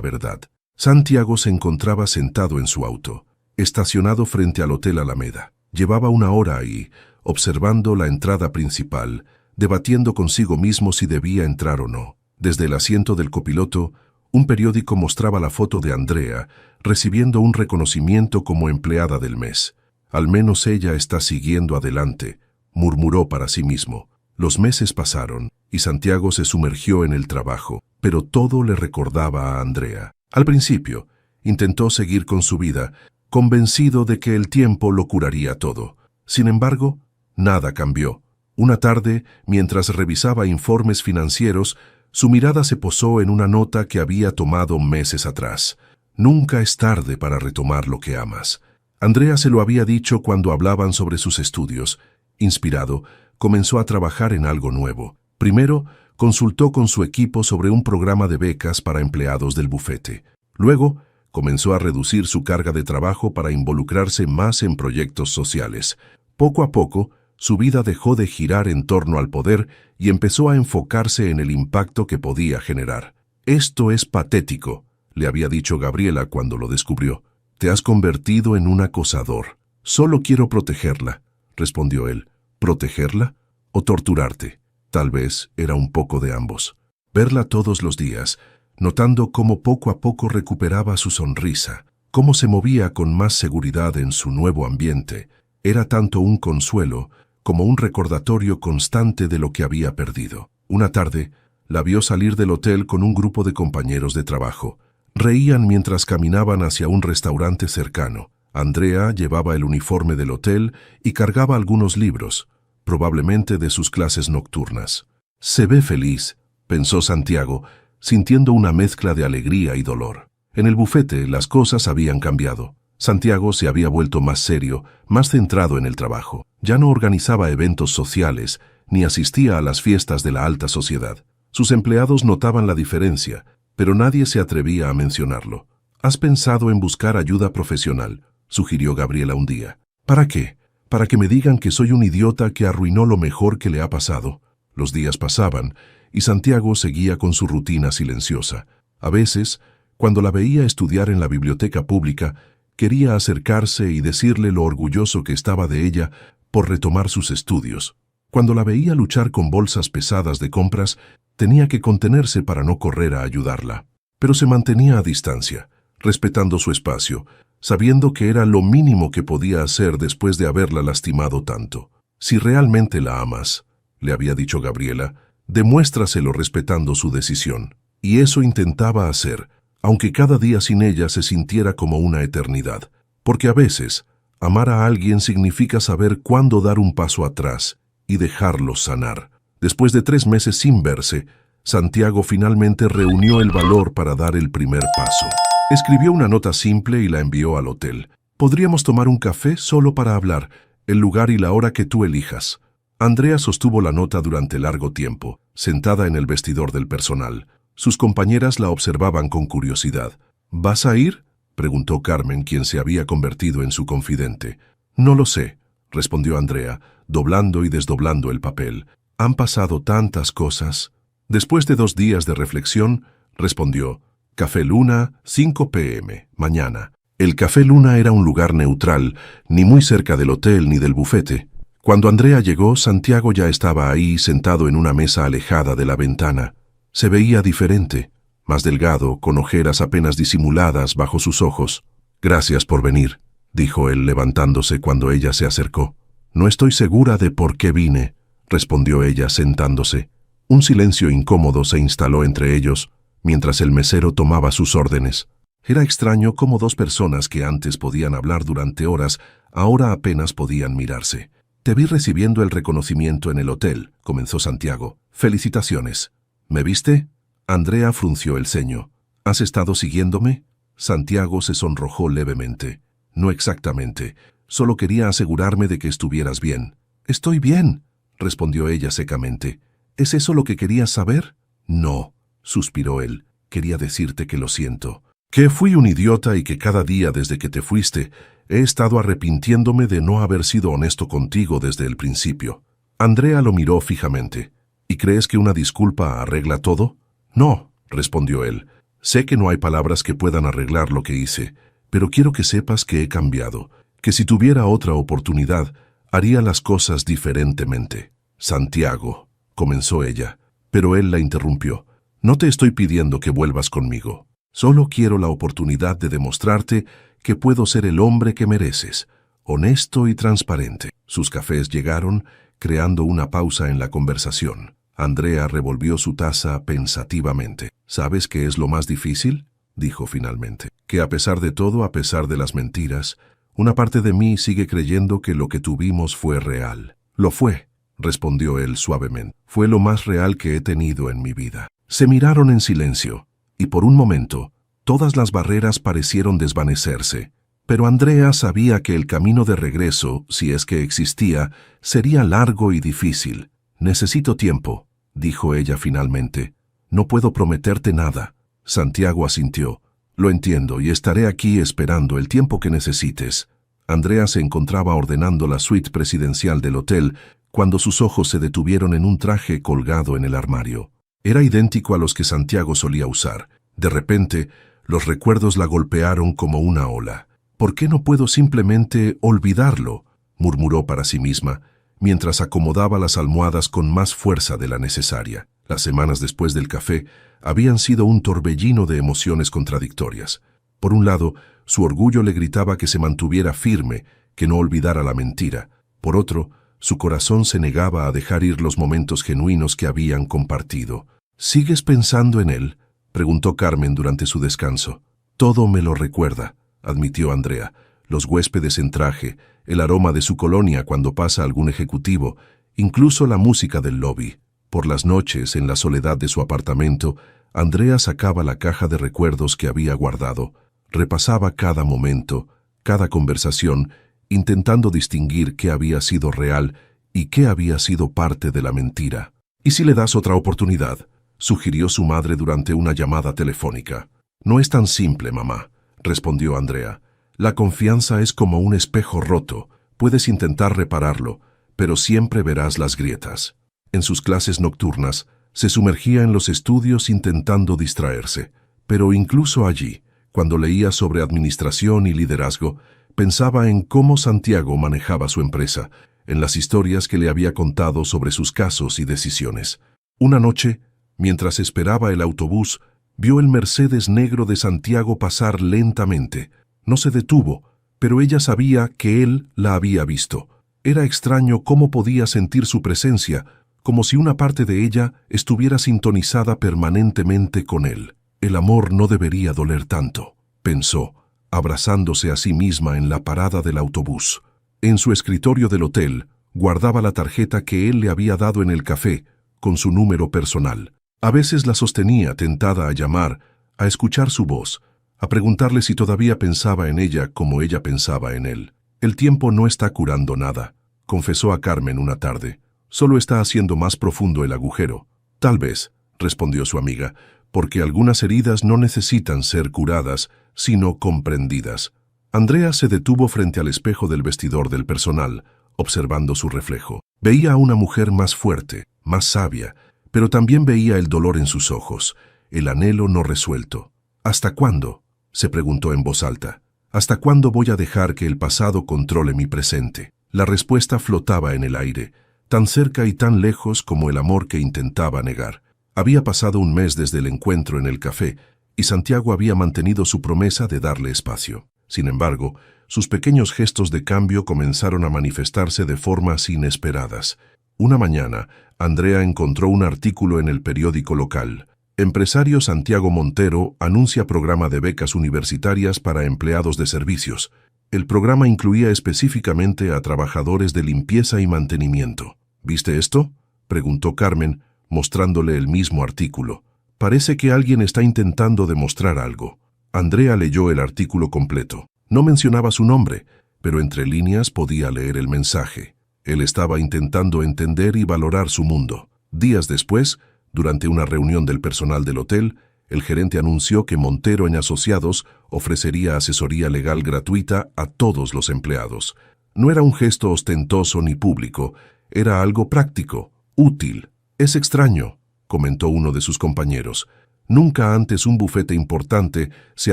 verdad. Santiago se encontraba sentado en su auto, estacionado frente al Hotel Alameda. Llevaba una hora ahí, observando la entrada principal, debatiendo consigo mismo si debía entrar o no. Desde el asiento del copiloto, un periódico mostraba la foto de Andrea, recibiendo un reconocimiento como empleada del mes. Al menos ella está siguiendo adelante, murmuró para sí mismo. Los meses pasaron, y Santiago se sumergió en el trabajo, pero todo le recordaba a Andrea. Al principio, intentó seguir con su vida, convencido de que el tiempo lo curaría todo. Sin embargo, nada cambió. Una tarde, mientras revisaba informes financieros, su mirada se posó en una nota que había tomado meses atrás. Nunca es tarde para retomar lo que amas. Andrea se lo había dicho cuando hablaban sobre sus estudios. Inspirado, comenzó a trabajar en algo nuevo. Primero, consultó con su equipo sobre un programa de becas para empleados del bufete. Luego, comenzó a reducir su carga de trabajo para involucrarse más en proyectos sociales. Poco a poco, su vida dejó de girar en torno al poder y empezó a enfocarse en el impacto que podía generar. «Esto es patético», le había dicho Gabriela cuando lo descubrió. «Te has convertido en un acosador». «Solo quiero protegerla», respondió él. ¿Protegerla o torturarte? Tal vez era un poco de ambos. Verla todos los días, notando cómo poco a poco recuperaba su sonrisa, cómo se movía con más seguridad en su nuevo ambiente, era tanto un consuelo como un recordatorio constante de lo que había perdido. Una tarde, la vio salir del hotel con un grupo de compañeros de trabajo. Reían mientras caminaban hacia un restaurante cercano. Andrea llevaba el uniforme del hotel y cargaba algunos libros, probablemente de sus clases nocturnas. «Se ve feliz», pensó Santiago, sintiendo una mezcla de alegría y dolor. En el bufete las cosas habían cambiado. Santiago se había vuelto más serio, más centrado en el trabajo. Ya no organizaba eventos sociales, ni asistía a las fiestas de la alta sociedad. Sus empleados notaban la diferencia, pero nadie se atrevía a mencionarlo. «¿Has pensado en buscar ayuda profesional?», sugirió Gabriela un día. «¿Para qué? ¿Para que me digan que soy un idiota que arruinó lo mejor que le ha pasado?» Los días pasaban, y Santiago seguía con su rutina silenciosa. A veces, cuando la veía estudiar en la biblioteca pública, quería acercarse y decirle lo orgulloso que estaba de ella por retomar sus estudios. Cuando la veía luchar con bolsas pesadas de compras, tenía que contenerse para no correr a ayudarla. Pero se mantenía a distancia, respetando su espacio, sabiendo que era lo mínimo que podía hacer después de haberla lastimado tanto. «Si realmente la amas», le había dicho Gabriela, «demuéstraselo respetando su decisión». Y eso intentaba hacer, aunque cada día sin ella se sintiera como una eternidad. Porque a veces, amar a alguien significa saber cuándo dar un paso atrás y dejarlo sanar. Después de 3 meses sin verse, Santiago finalmente reunió el valor para dar el primer paso. Escribió una nota simple y la envió al hotel. «Podríamos tomar un café solo para hablar, el lugar y la hora que tú elijas». Andrea sostuvo la nota durante largo tiempo, sentada en el vestidor del personal. Sus compañeras la observaban con curiosidad. «¿Vas a ir?», preguntó Carmen, quien se había convertido en su confidente. «No lo sé», respondió Andrea, doblando y desdoblando el papel. «Han pasado tantas cosas». Después de 2 días de reflexión, respondió: «Café Luna, 5 p.m., mañana». El Café Luna era un lugar neutral, ni muy cerca del hotel ni del bufete. Cuando Andrea llegó, Santiago ya estaba ahí, sentado en una mesa alejada de la ventana. Se veía diferente, más delgado, con ojeras apenas disimuladas bajo sus ojos. «Gracias por venir», dijo él levantándose cuando ella se acercó. «No estoy segura de por qué vine», respondió ella sentándose. Un silencio incómodo se instaló entre ellos, mientras el mesero tomaba sus órdenes. Era extraño cómo 2 personas que antes podían hablar durante horas, ahora apenas podían mirarse. «Te vi recibiendo el reconocimiento en el hotel», comenzó Santiago. «Felicitaciones». «¿Me viste?». Andrea frunció el ceño. «¿Has estado siguiéndome?». Santiago se sonrojó levemente. «No exactamente. Solo quería asegurarme de que estuvieras bien». «Estoy bien», respondió ella secamente. «¿Es eso lo que querías saber?». «No», suspiró él. «Quería decirte que lo siento. Que fui un idiota y que cada día desde que te fuiste he estado arrepintiéndome de no haber sido honesto contigo desde el principio». Andrea lo miró fijamente. ¿Y crees que una disculpa arregla todo? No, respondió él. Sé que no hay palabras que puedan arreglar lo que hice, pero quiero que sepas que he cambiado, que si tuviera otra oportunidad, haría las cosas diferentemente. Santiago, comenzó ella, pero él la interrumpió. No te estoy pidiendo que vuelvas conmigo. Solo quiero la oportunidad de demostrarte que puedo ser el hombre que mereces, honesto y transparente. Sus cafés llegaron, creando una pausa en la conversación. Andrea revolvió su taza pensativamente. ¿Sabes qué es lo más difícil?, dijo finalmente. Que a pesar de todo, a pesar de las mentiras, una parte de mí sigue creyendo que lo que tuvimos fue real. Lo fue, respondió él suavemente. Fue lo más real que he tenido en mi vida. Se miraron en silencio, y por un momento, todas las barreras parecieron desvanecerse. Pero Andrea sabía que el camino de regreso, si es que existía, sería largo y difícil. Necesito tiempo, dijo ella finalmente. No puedo prometerte nada. Santiago asintió. Lo entiendo y estaré aquí esperando el tiempo que necesites. Andrea se encontraba ordenando la suite presidencial del hotel cuando sus ojos se detuvieron en un traje colgado en el armario. Era idéntico a los que Santiago solía usar. De repente, los recuerdos la golpearon como una ola. ¿Por qué no puedo simplemente olvidarlo?, murmuró para sí misma, mientras acomodaba las almohadas con más fuerza de la necesaria. Las semanas después del café habían sido un torbellino de emociones contradictorias. Por un lado, su orgullo le gritaba que se mantuviera firme, que no olvidara la mentira. Por otro, su corazón se negaba a dejar ir los momentos genuinos que habían compartido. ¿Sigues pensando en él?, preguntó Carmen durante su descanso. Todo me lo recuerda, admitió Andrea. Los huéspedes en traje, el aroma de su colonia cuando pasa algún ejecutivo, incluso la música del lobby. Por las noches, en la soledad de su apartamento, Andrea sacaba la caja de recuerdos que había guardado. Repasaba cada momento, cada conversación, intentando distinguir qué había sido real y qué había sido parte de la mentira. «¿Y si le das otra oportunidad?», sugirió su madre durante una llamada telefónica. «No es tan simple, mamá», respondió Andrea. «La confianza es como un espejo roto. Puedes intentar repararlo, pero siempre verás las grietas». En sus clases nocturnas, se sumergía en los estudios intentando distraerse. Pero incluso allí, cuando leía sobre administración y liderazgo, pensaba en cómo Santiago manejaba su empresa, en las historias que le había contado sobre sus casos y decisiones. Una noche, mientras esperaba el autobús, vio el Mercedes negro de Santiago pasar lentamente. No se detuvo, pero ella sabía que él la había visto. Era extraño cómo podía sentir su presencia, como si una parte de ella estuviera sintonizada permanentemente con él. El amor no debería doler tanto, pensó, abrazándose a sí misma en la parada del autobús. En su escritorio del hotel, guardaba la tarjeta que él le había dado en el café, con su número personal. A veces la sostenía tentada a llamar, a escuchar su voz, a preguntarle si todavía pensaba en ella como ella pensaba en él. «El tiempo no está curando nada», confesó a Carmen una tarde. «Solo está haciendo más profundo el agujero». «Tal vez», respondió su amiga, «porque algunas heridas no necesitan ser curadas, sino comprendidas». Andrea se detuvo frente al espejo del vestidor del personal, observando su reflejo. Veía a una mujer más fuerte, más sabia, pero también veía el dolor en sus ojos, el anhelo no resuelto. «¿Hasta cuándo?», se preguntó en voz alta. «¿Hasta cuándo voy a dejar que el pasado controle mi presente?». La respuesta flotaba en el aire, tan cerca y tan lejos como el amor que intentaba negar. Había pasado un mes desde el encuentro en el café, y Santiago había mantenido su promesa de darle espacio. Sin embargo, sus pequeños gestos de cambio comenzaron a manifestarse de formas inesperadas. Una mañana, Andrea encontró un artículo en el periódico local. Empresario Santiago Montero anuncia programa de becas universitarias para empleados de servicios. El programa incluía específicamente a trabajadores de limpieza y mantenimiento. «¿Viste esto?», preguntó Carmen, mostrándole el mismo artículo. «Parece que alguien está intentando demostrar algo». Andrea leyó el artículo completo. No mencionaba su nombre, pero entre líneas podía leer el mensaje. Él estaba intentando entender y valorar su mundo. Días después, durante una reunión del personal del hotel, el gerente anunció que Montero & Asociados ofrecería asesoría legal gratuita a todos los empleados. No era un gesto ostentoso ni público, Era algo práctico, útil. Es extraño, comentó uno de sus compañeros. Nunca antes un bufete importante se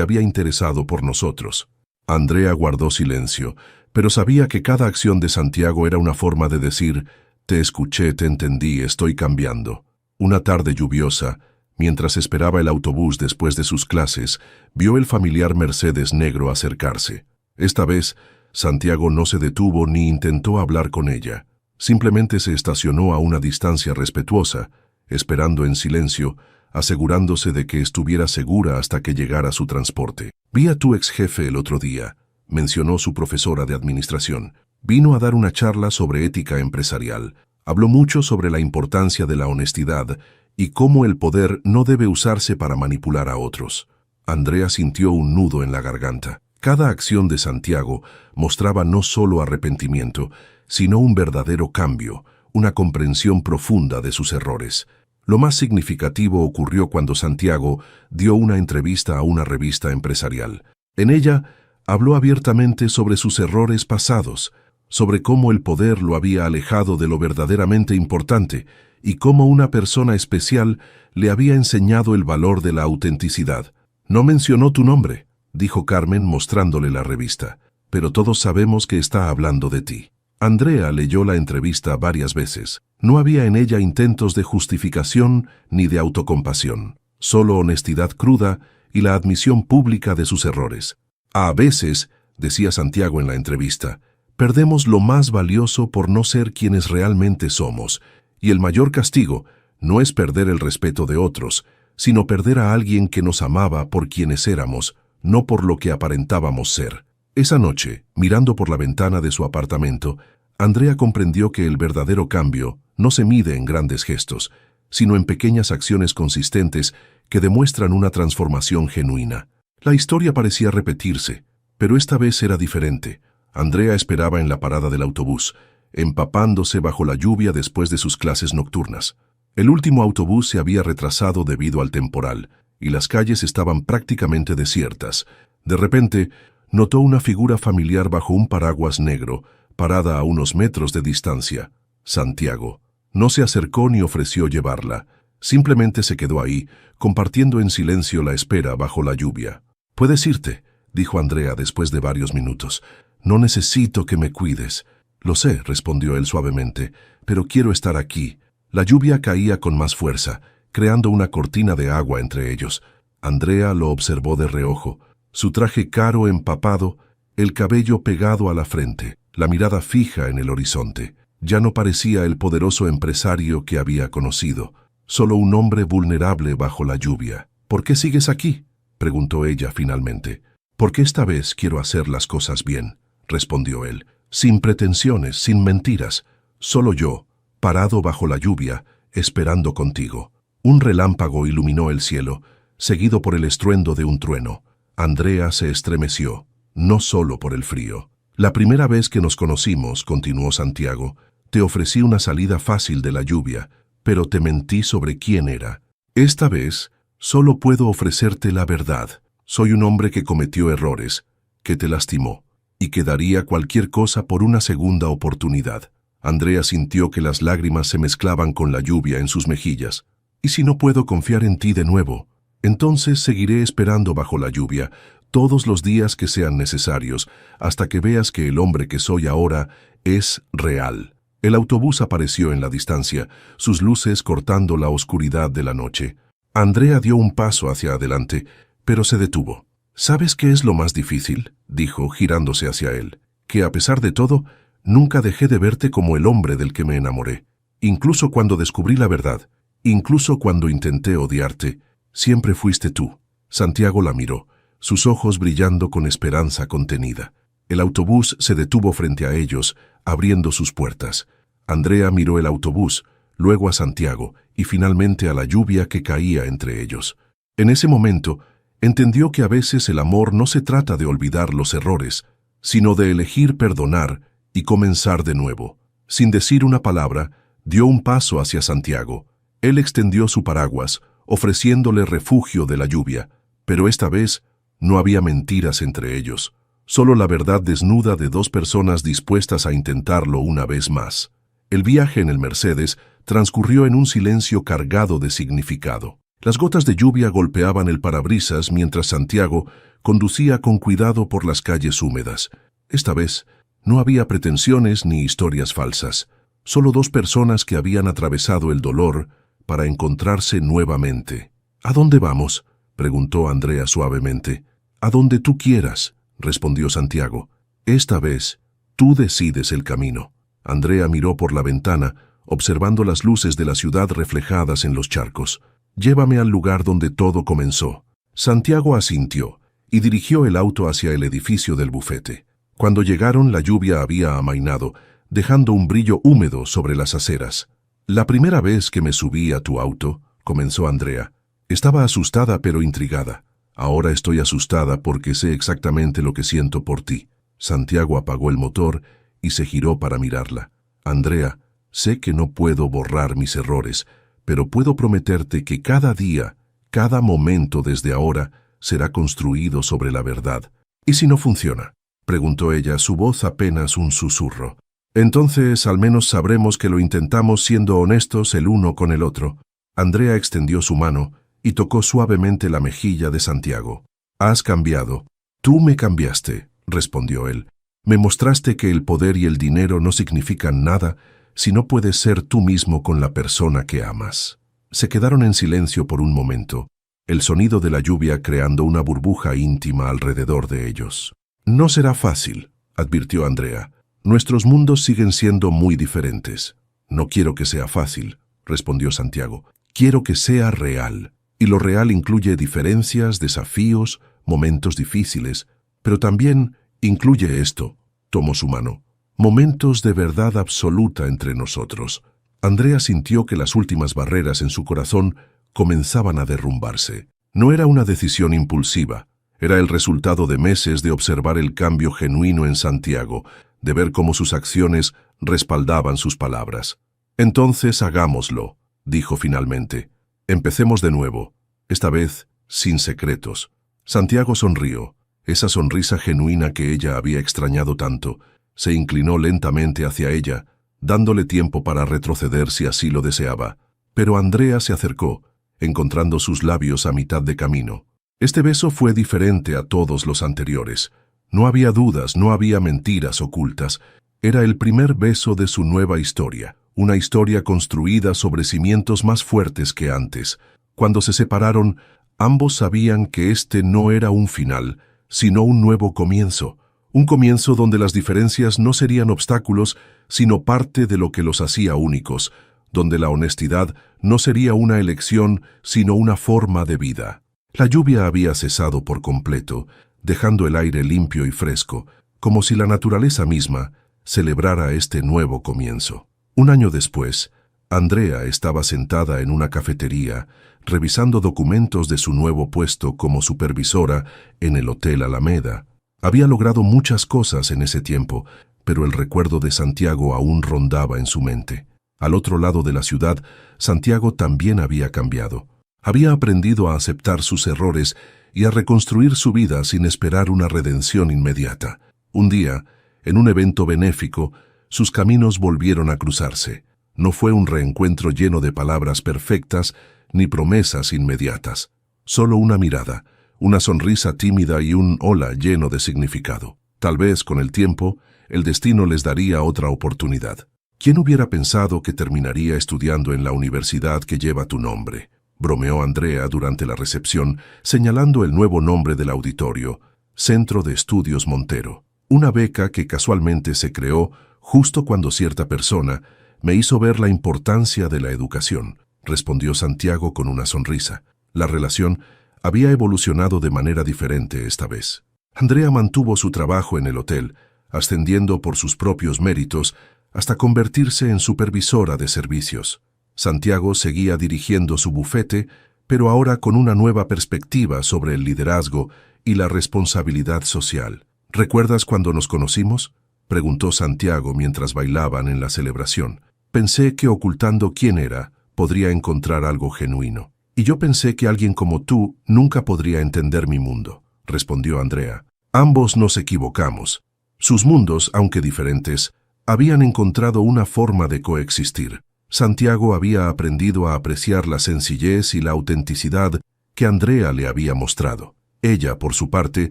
había interesado por nosotros. Andrea guardó silencio, pero sabía que cada acción de Santiago era una forma de decir: te escuché, te entendí, estoy cambiando. Una tarde lluviosa, mientras esperaba el autobús después de sus clases, vio el familiar Mercedes negro acercarse. Esta vez, Santiago no se detuvo ni intentó hablar con ella. Simplemente se estacionó a una distancia respetuosa, esperando en silencio, asegurándose de que estuviera segura hasta que llegara su transporte. «Vi a tu ex jefe el otro día», mencionó su profesora de administración. «Vino a dar una charla sobre ética empresarial. Habló mucho sobre la importancia de la honestidad y cómo el poder no debe usarse para manipular a otros». Andrea sintió un nudo en la garganta. Cada acción de Santiago mostraba no solo arrepentimiento, sino un verdadero cambio, una comprensión profunda de sus errores. Lo más significativo ocurrió cuando Santiago dio una entrevista a una revista empresarial. En ella, habló abiertamente sobre sus errores pasados, sobre cómo el poder lo había alejado de lo verdaderamente importante y cómo una persona especial le había enseñado el valor de la autenticidad. «No mencionó tu nombre», dijo Carmen mostrándole la revista, «pero todos sabemos que está hablando de ti». Andrea leyó la entrevista varias veces. No había en ella intentos de justificación ni de autocompasión, solo honestidad cruda y la admisión pública de sus errores. «A veces», decía Santiago en la entrevista, «perdemos lo más valioso por no ser quienes realmente somos, y el mayor castigo no es perder el respeto de otros, sino perder a alguien que nos amaba por quienes éramos, no por lo que aparentábamos ser». Esa noche, mirando por la ventana de su apartamento, Andrea comprendió que el verdadero cambio no se mide en grandes gestos, sino en pequeñas acciones consistentes que demuestran una transformación genuina. La historia parecía repetirse, pero esta vez era diferente. Andrea esperaba en la parada del autobús, empapándose bajo la lluvia después de sus clases nocturnas. El último autobús se había retrasado debido al temporal, y las calles estaban prácticamente desiertas. De repente, notó una figura familiar bajo un paraguas negro, parada a unos metros de distancia. Santiago. No se acercó ni ofreció llevarla. Simplemente se quedó ahí, compartiendo en silencio la espera bajo la lluvia. «Puedes irte», dijo Andrea después de varios minutos. «No necesito que me cuides». «Lo sé», respondió él suavemente, «pero quiero estar aquí». La lluvia caía con más fuerza, creando una cortina de agua entre ellos. Andrea lo observó de reojo. Su traje caro empapado, el cabello pegado a la frente, la mirada fija en el horizonte. Ya no parecía el poderoso empresario que había conocido, solo un hombre vulnerable bajo la lluvia. «¿Por qué sigues aquí?», preguntó ella finalmente. «Porque esta vez quiero hacer las cosas bien», respondió él, «sin pretensiones, sin mentiras, solo yo, parado bajo la lluvia, esperando contigo». Un relámpago iluminó el cielo, seguido por el estruendo de un trueno. Andrea se estremeció, no solo por el frío. «La primera vez que nos conocimos», continuó Santiago, «te ofrecí una salida fácil de la lluvia, pero te mentí sobre quién era. Esta vez, solo puedo ofrecerte la verdad. Soy un hombre que cometió errores, que te lastimó, y que daría cualquier cosa por una segunda oportunidad». Andrea sintió que las lágrimas se mezclaban con la lluvia en sus mejillas. «¿Y si no puedo confiar en ti de nuevo? Entonces seguiré esperando bajo la lluvia, todos los días que sean necesarios, hasta que veas que el hombre que soy ahora es real». El autobús apareció en la distancia, sus luces cortando la oscuridad de la noche. Andrea dio un paso hacia adelante, pero se detuvo. «¿Sabes qué es lo más difícil?», dijo, girándose hacia él. «Que a pesar de todo, nunca dejé de verte como el hombre del que me enamoré. Incluso cuando descubrí la verdad, incluso cuando intenté odiarte, siempre fuiste tú». Santiago la miró, sus ojos brillando con esperanza contenida. El autobús se detuvo frente a ellos, abriendo sus puertas. Andrea miró el autobús, luego a Santiago y finalmente a la lluvia que caía entre ellos. En ese momento, entendió que a veces el amor no se trata de olvidar los errores, sino de elegir perdonar y comenzar de nuevo. Sin decir una palabra, dio un paso hacia Santiago. Él extendió su paraguas, ofreciéndole refugio de la lluvia, pero esta vez no había mentiras entre ellos, solo la verdad desnuda de dos personas dispuestas a intentarlo una vez más. El viaje en el Mercedes transcurrió en un silencio cargado de significado. Las gotas de lluvia golpeaban el parabrisas mientras Santiago conducía con cuidado por las calles húmedas. Esta vez no había pretensiones ni historias falsas, solo dos personas que habían atravesado el dolor para encontrarse nuevamente. «¿A dónde vamos?», preguntó Andrea suavemente. «A donde tú quieras», respondió Santiago. «Esta vez, tú decides el camino». Andrea miró por la ventana, observando las luces de la ciudad reflejadas en los charcos. «Llévame al lugar donde todo comenzó». Santiago asintió y dirigió el auto hacia el edificio del bufete. Cuando llegaron, la lluvia había amainado, dejando un brillo húmedo sobre las aceras. «La primera vez que me subí a tu auto», comenzó Andrea, «estaba asustada pero intrigada. Ahora estoy asustada porque sé exactamente lo que siento por ti». Santiago apagó el motor y se giró para mirarla. «Andrea, sé que no puedo borrar mis errores, pero puedo prometerte que cada día, cada momento desde ahora, será construido sobre la verdad». «¿Y si no funciona?», preguntó ella, su voz apenas un susurro. «Entonces al menos sabremos que lo intentamos siendo honestos el uno con el otro». Andrea extendió su mano y tocó suavemente la mejilla de Santiago. «Has cambiado». «Tú me cambiaste», respondió él. «Me mostraste que el poder y el dinero no significan nada si no puedes ser tú mismo con la persona que amas». Se quedaron en silencio por un momento, el sonido de la lluvia creando una burbuja íntima alrededor de ellos. «No será fácil», advirtió Andrea. «Nuestros mundos siguen siendo muy diferentes». «No quiero que sea fácil», respondió Santiago. «Quiero que sea real». Y lo real incluye diferencias, desafíos, momentos difíciles, pero también incluye esto, tomó su mano, momentos de verdad absoluta entre nosotros. Andrea sintió que las últimas barreras en su corazón comenzaban a derrumbarse. No era una decisión impulsiva, era el resultado de meses de observar el cambio genuino en Santiago, de ver cómo sus acciones respaldaban sus palabras. «Entonces hagámoslo», dijo finalmente. «Empecemos de nuevo, esta vez sin secretos». Santiago sonrió, esa sonrisa genuina que ella había extrañado tanto. Se inclinó lentamente hacia ella, dándole tiempo para retroceder si así lo deseaba. Pero Andrea se acercó, encontrando sus labios a mitad de camino. Este beso fue diferente a todos los anteriores. No había dudas, no había mentiras ocultas. Era el primer beso de su nueva historia, una historia construida sobre cimientos más fuertes que antes. Cuando se separaron, ambos sabían que este no era un final, sino un nuevo comienzo. Un comienzo donde las diferencias no serían obstáculos, sino parte de lo que los hacía únicos, donde la honestidad no sería una elección, sino una forma de vida. La lluvia había cesado por completo, dejando el aire limpio y fresco, como si la naturaleza misma celebrara este nuevo comienzo. Un año después, Andrea estaba sentada en una cafetería, revisando documentos de su nuevo puesto como supervisora en el Hotel Alameda. Había logrado muchas cosas en ese tiempo, pero el recuerdo de Santiago aún rondaba en su mente. Al otro lado de la ciudad, Santiago también había cambiado. Había aprendido a aceptar sus errores y a reconstruir su vida sin esperar una redención inmediata. Un día, en un evento benéfico, sus caminos volvieron a cruzarse. No fue un reencuentro lleno de palabras perfectas ni promesas inmediatas. Solo una mirada, una sonrisa tímida y un hola lleno de significado. Tal vez, con el tiempo, el destino les daría otra oportunidad. ¿Quién hubiera pensado que terminaría estudiando en la universidad que lleva tu nombre?, bromeó Andrea durante la recepción, señalando el nuevo nombre del auditorio, Centro de Estudios Montero. Una beca que casualmente se creó justo cuando cierta persona me hizo ver la importancia de la educación, respondió Santiago con una sonrisa. La relación había evolucionado de manera diferente esta vez. Andrea mantuvo su trabajo en el hotel, ascendiendo por sus propios méritos hasta convertirse en supervisora de servicios. Santiago seguía dirigiendo su bufete, pero ahora con una nueva perspectiva sobre el liderazgo y la responsabilidad social. ¿Recuerdas cuando nos conocimos?, preguntó Santiago mientras bailaban en la celebración. Pensé que ocultando quién era, podría encontrar algo genuino. Y yo pensé que alguien como tú nunca podría entender mi mundo, respondió Andrea. Ambos nos equivocamos. Sus mundos, aunque diferentes, Habían encontrado una forma de coexistir. Santiago había aprendido a apreciar la sencillez y la autenticidad que Andrea le había mostrado. Ella, por su parte,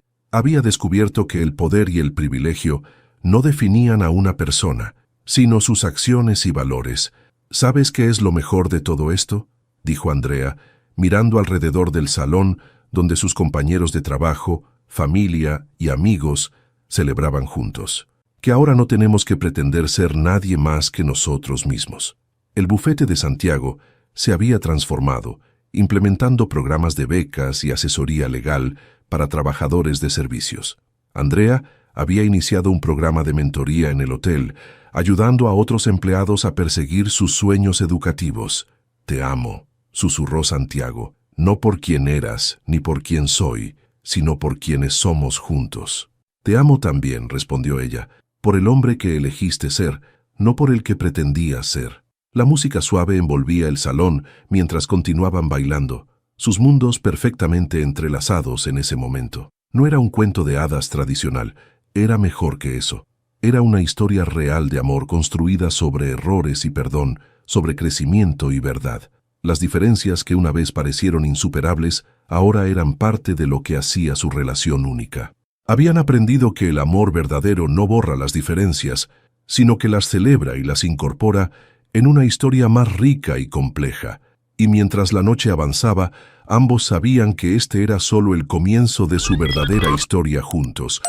había descubierto que el poder y el privilegio no definían a una persona, sino sus acciones y valores. ¿Sabes qué es lo mejor de todo esto?, dijo Andrea, mirando alrededor del salón donde sus compañeros de trabajo, familia y amigos celebraban juntos. Que ahora no tenemos que pretender ser nadie más que nosotros mismos. El bufete de Santiago se había transformado, implementando programas de becas y asesoría legal para trabajadores de servicios. Andrea había iniciado un programa de mentoría en el hotel, ayudando a otros empleados a perseguir sus sueños educativos. «Te amo», susurró Santiago, «no por quién eras ni por quién soy, sino por quienes somos juntos». «Te amo también», respondió ella, «por el hombre que elegiste ser, no por el que pretendías ser». La música suave envolvía el salón mientras continuaban bailando, sus mundos perfectamente entrelazados en ese momento. No era un cuento de hadas tradicional, era mejor que eso. Era una historia real de amor construida sobre errores y perdón, sobre crecimiento y verdad. Las diferencias que una vez parecieron insuperables, ahora eran parte de lo que hacía su relación única. Habían aprendido que el amor verdadero no borra las diferencias, sino que las celebra y las incorpora en una historia más rica y compleja, y mientras la noche avanzaba, ambos sabían que este era solo el comienzo de su verdadera historia juntos,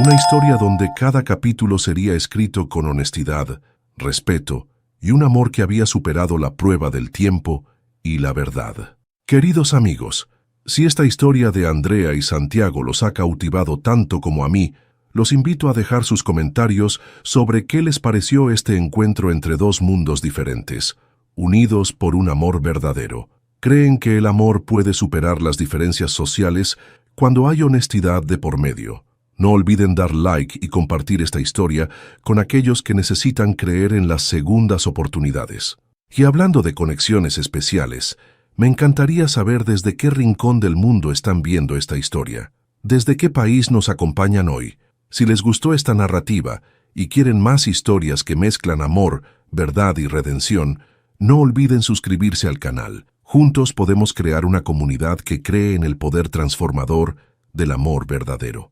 una historia donde cada capítulo sería escrito con honestidad, respeto y un amor que había superado la prueba del tiempo y la verdad. Queridos amigos, si esta historia de Andrea y Santiago los ha cautivado tanto como a mí, los invito a dejar sus comentarios sobre qué les pareció este encuentro entre dos mundos diferentes, unidos por un amor verdadero. ¿Creen que el amor puede superar las diferencias sociales cuando hay honestidad de por medio? No olviden dar like y compartir esta historia con aquellos que necesitan creer en las segundas oportunidades. Y hablando de conexiones especiales, me encantaría saber desde qué rincón del mundo están viendo esta historia. ¿Desde qué país nos acompañan hoy? Si les gustó esta narrativa y quieren más historias que mezclan amor, verdad y redención, no olviden suscribirse al canal. Juntos podemos crear una comunidad que cree en el poder transformador del amor verdadero.